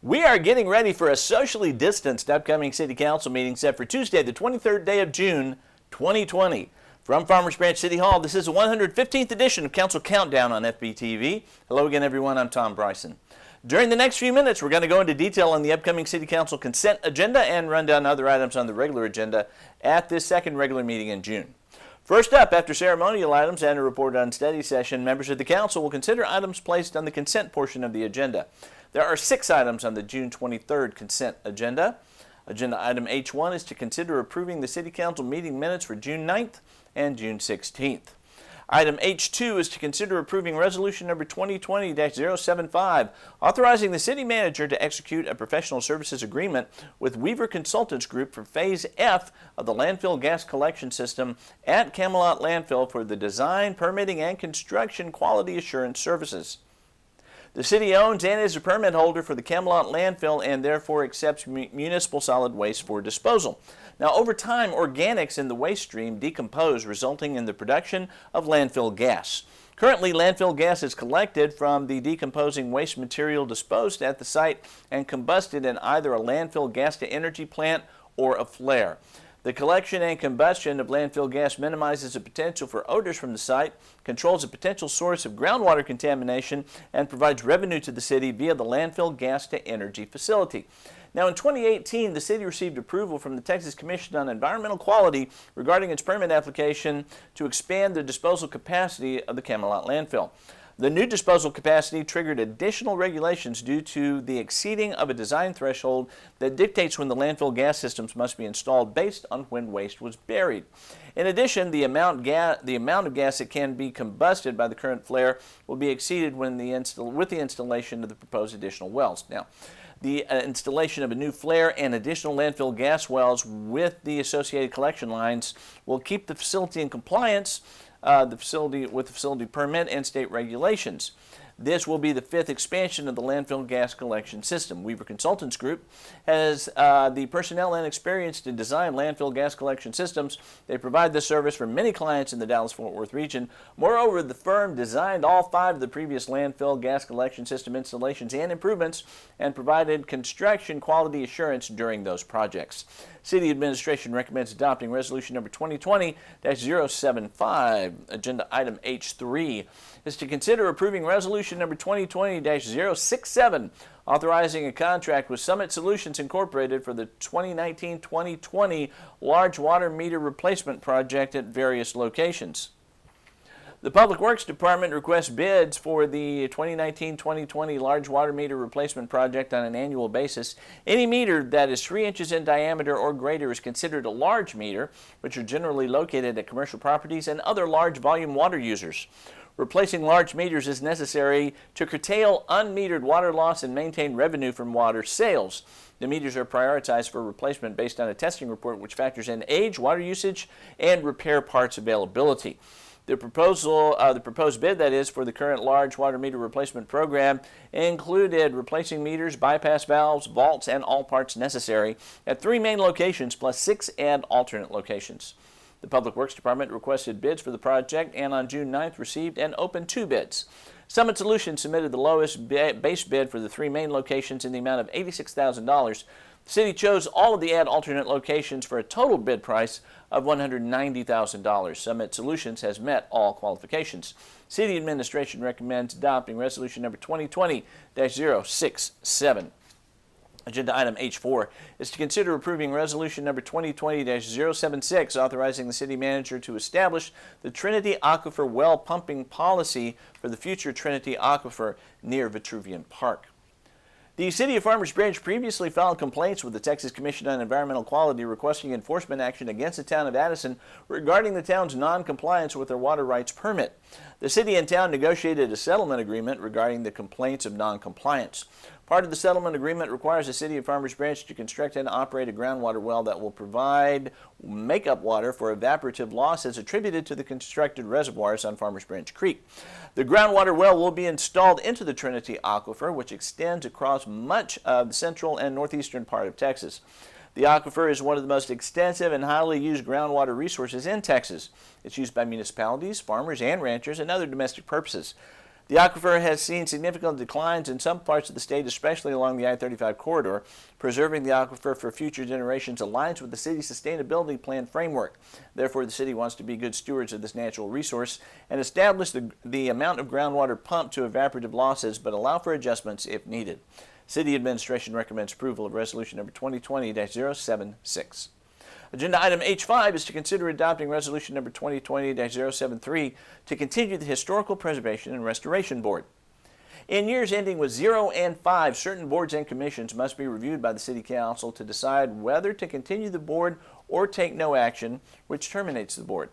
We are getting ready for a socially distanced upcoming City Council meeting set for Tuesday, the 23rd day of June, 2020. From Farmers Branch City Hall, this is the 115th edition of Council Countdown on FBTV. Hello again, everyone. I'm Tom Bryson. During the next few minutes, we're going to go into detail on the upcoming City Council consent agenda and run down other items on the regular agenda at this second regular meeting in June. First up, after ceremonial items and a report on study session, members of the Council will consider items placed on the consent portion of the agenda. There are 6 items on the June 23rd consent agenda. Agenda item H1 is to consider approving the City Council meeting minutes for June 9th and June 16th. Item H2 is to consider approving resolution number 2020-075, authorizing the city manager to execute a professional services agreement with Weaver Consultants Group for Phase F of the landfill gas collection system at Camelot Landfill for the design, permitting, and construction quality assurance services. The city owns and is a permit holder for the Camelot landfill and therefore accepts municipal solid waste for disposal. Now, over time, organics in the waste stream decompose, resulting in the production of landfill gas. Currently, landfill gas is collected from the decomposing waste material disposed at the site and combusted in either a landfill gas-to-energy plant or a flare. The collection and combustion of landfill gas minimizes the potential for odors from the site, controls a potential source of groundwater contamination, and provides revenue to the city via the landfill gas-to-energy facility. Now, in 2018, the city received approval from the Texas Commission on Environmental Quality regarding its permit application to expand the disposal capacity of the Camelot landfill. The new disposal capacity triggered additional regulations due to the exceeding of a design threshold that dictates when the landfill gas systems must be installed based on when waste was buried. In addition, the amount of gas that can be combusted by the current flare will be exceeded with the installation of the proposed additional wells. Now, the installation of a new flare and additional landfill gas wells with the associated collection lines will keep the facility in compliance with the facility permit and state regulations. This will be the 5th expansion of the landfill gas collection system. Weaver Consultants Group has the personnel and experience to design landfill gas collection systems. They provide this service for many clients in the Dallas-Fort Worth region. Moreover, the firm designed all 5 of the previous landfill gas collection system installations and improvements and provided construction quality assurance during those projects. City Administration recommends adopting resolution number 2020-075. Agenda item H3 is to consider approving resolution number 2020-067, authorizing a contract with Summit Solutions Incorporated for the 2019-2020 large water meter replacement project at various locations. The Public Works Department requests bids for the 2019-2020 large water meter replacement project on an annual basis. Any meter that is 3 inches in diameter or greater is considered a large meter, which are generally located at commercial properties and other large volume water users. Replacing large meters is necessary to curtail unmetered water loss and maintain revenue from water sales. The meters are prioritized for replacement based on a testing report which factors in age, water usage, and repair parts availability. The proposed bid, that is, for the current large water meter replacement program included replacing meters, bypass valves, vaults, and all parts necessary at 3 main locations plus 6 and alternate locations. The Public Works Department requested bids for the project and on June 9th received and opened 2 bids. Summit Solutions submitted the lowest base bid for the 3 main locations in the amount of $86,000. The city chose all of the alternate locations for a total bid price of $190,000. Summit Solutions has met all qualifications. City Administration recommends adopting resolution number 2020-067. Agenda item H4 is to consider approving resolution number 2020-076, authorizing the city manager to establish the Trinity Aquifer well pumping policy for the future Trinity Aquifer near Vitruvian Park. The City of Farmers Branch previously filed complaints with the Texas Commission on Environmental Quality requesting enforcement action against the town of Addison regarding the town's non-compliance with their water rights permit. The city and town negotiated a settlement agreement regarding the complaints of non-compliance. Part of the settlement agreement requires the City of Farmers Branch to construct and operate a groundwater well that will provide makeup water for evaporative losses attributed to the constructed reservoirs on Farmers Branch Creek. The groundwater well will be installed into the Trinity Aquifer, which extends across much of the central and northeastern part of Texas. The aquifer is one of the most extensive and highly used groundwater resources in Texas. It's used by municipalities, farmers, and ranchers, and other domestic purposes. The aquifer has seen significant declines in some parts of the state, especially along the I-35 corridor. Preserving the aquifer for future generations aligns with the city's sustainability plan framework. Therefore, the city wants to be good stewards of this natural resource and establish the amount of groundwater pumped to evaporative losses, but allow for adjustments if needed. City Administration recommends approval of Resolution number 2020-076. Agenda item H5 is to consider adopting Resolution number 2020-073 to continue the Historical Preservation and Restoration Board. In years ending with 0 and 5, certain boards and commissions must be reviewed by the City Council to decide whether to continue the board or take no action, which terminates the board.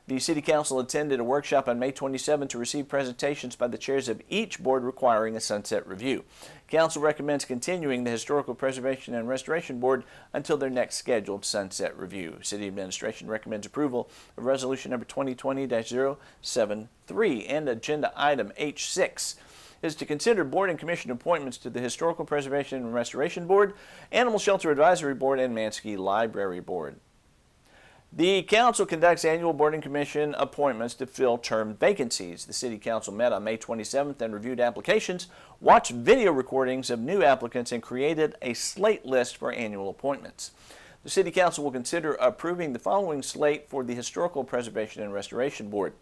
The City Council attended a workshop on May 27 to receive presentations by the chairs of each board requiring a sunset review. Council recommends continuing the Historical Preservation and Restoration Board until their next scheduled sunset review. City Administration recommends approval of Resolution number 2020-073. And agenda item H6 is to consider board and commission appointments to the Historical Preservation and Restoration Board, Animal Shelter Advisory Board, and Manske Library Board. The Council conducts annual board and commission appointments to fill term vacancies. The City Council met on May 27th and reviewed applications, watched video recordings of new applicants, and created a slate list for annual appointments. The City Council will consider approving the following slate for the Historical Preservation and Restoration Board.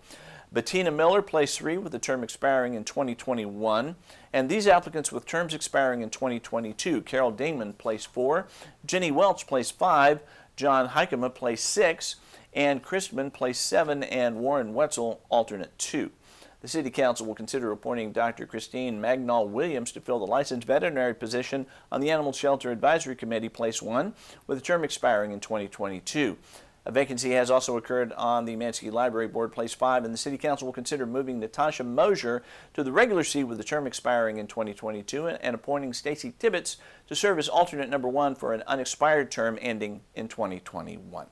Bettina Miller, place 3, with a term expiring in 2021, and these applicants with terms expiring in 2022. Carol Dingman, place 4, Jenny Welch, place 5, John Heikema, place 6, and Christman, place 7, and Warren Wetzel, alternate 2. The City Council will consider appointing Dr. Christine Magnall Williams to fill the licensed veterinary position on the Animal Shelter Advisory Committee, place 1, with a term expiring in 2022. A vacancy has also occurred on the Manske Library Board, place 5, and the City Council will consider moving Natasha Mosier to the regular seat with a term expiring in 2022 and appointing Stacy Tibbetts to serve as alternate number 1 for an unexpired term ending in 2021.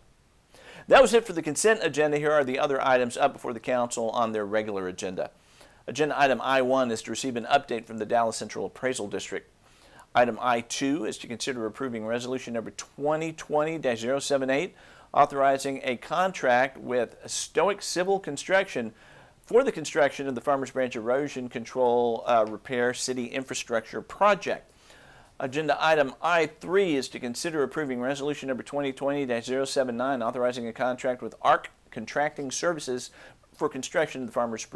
That was it for the consent agenda. Here are the other items up before the Council on their regular agenda. Agenda item I-1 is to receive an update from the Dallas Central Appraisal District. Item I-2 is to consider approving Resolution number 2020-078, authorizing a contract with Stoic Civil Construction for the construction of the Farmers Branch Erosion Control Repair City Infrastructure Project. Agenda item I-3 is to consider approving Resolution number 2020-079, authorizing a contract with ARC Contracting Services for construction of the Farmers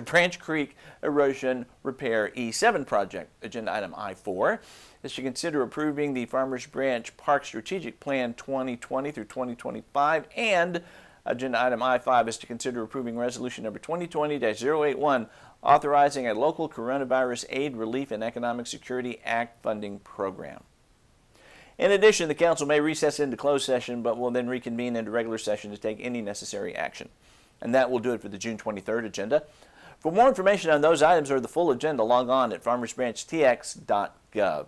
Branch Creek Erosion Repair E7 project. Agenda item I-4 is to consider approving the Farmers Branch Park Strategic Plan 2020 through 2025, and agenda item I-5 is to consider approving Resolution number 2020-081, authorizing a local Coronavirus Aid, Relief, and Economic Security Act funding program. In addition, the Council may recess into closed session, but will then reconvene into regular session to take any necessary action. And that will do it for the June 23rd agenda. For more information on those items or the full agenda, log on at farmersbranchtx.gov.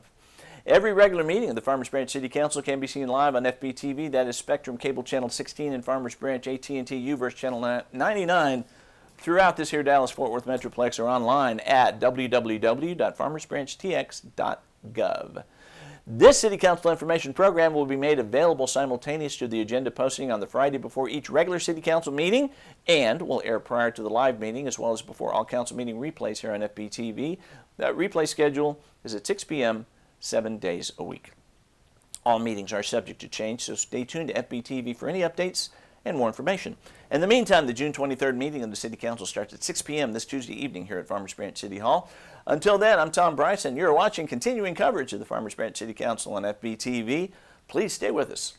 Every regular meeting of the Farmers Branch City Council can be seen live on FBTV, that is Spectrum Cable Channel 16 and Farmers Branch AT&T UVerse Channel 99 throughout this here Dallas-Fort Worth Metroplex, or online at www.farmersbranchtx.gov. This City Council information program will be made available simultaneous to the agenda posting on the Friday before each regular City Council meeting, and will air prior to the live meeting as well as before all council meeting replays here on FBTV. That replay schedule is at 6 p.m. 7 days a week. All meetings are subject to change, so stay tuned to FBTV for any updates and more information. In the meantime, the June 23rd meeting of the City Council starts at 6 p.m. this Tuesday evening here at Farmers Branch City Hall. Until then, I'm Tom Bryson. You're watching continuing coverage of the Farmers Branch City Council on FBTV. Please stay with us.